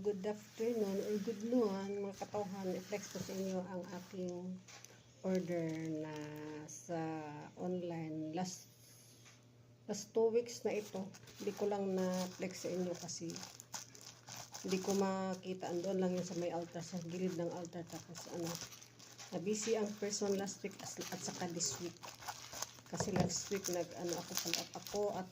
good afternoon or good noon mga katauhan. I-flex ko sa inyo ang aking order na sa online last 2 weeks na ito. Hindi ko lang na-flex sa inyo kasi hindi ko makita. Andoon lang yun sa may altar, sa gilid ng altar. Tapos na-busy ang person last week at saka this week. Kasi last week ako at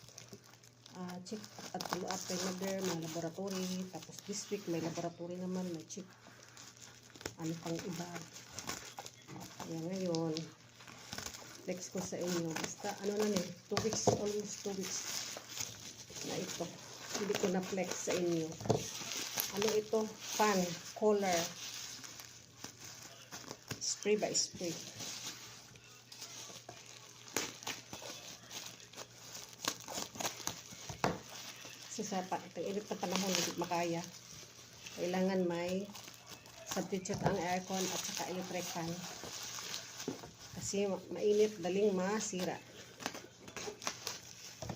check at follow up kay mother, may laboratory. Tapos this week may laboratory naman, may check pang iba. Kaya ngayon flex ko sa inyo, basta na 2 weeks, almost 2 weeks na ito, hindi ko na flex sa inyo. Ito, fan color spray by spray. Kasi sa init na panahon hindi makaya, kailangan may substitute ang aircon at saka electric fan kasi mainit, daling masira.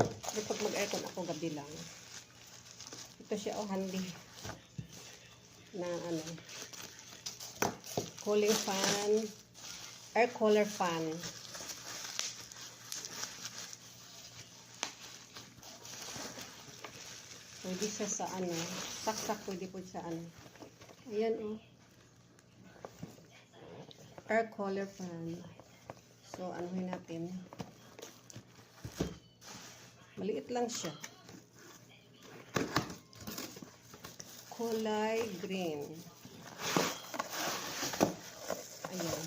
Pero pag mag-aircon ako gabi lang. Ito siya handy na cooling fan, air cooler fan. Pwede siya sa saksak, pwede po sa ayan air cooler fan. So anuhin natin, maliit lang siya, kulay green. Ayan.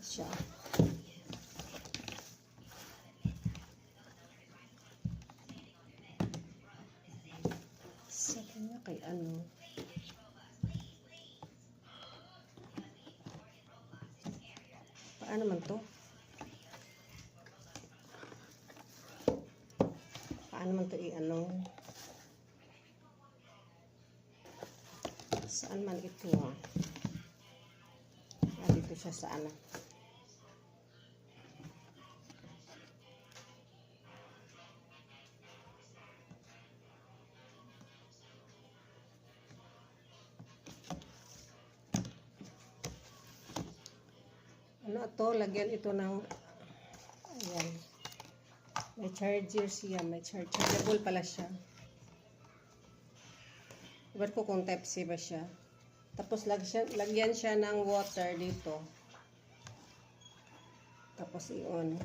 Siya. Sabi niya kay paano man to? Paano man to saan man ito dito siya sa lagyan ito ng ayan, may charger siya, may chargeable pala siya. Iba't ko kung type C ba siya. Tapos lagyan siya ng water dito, tapos i-on.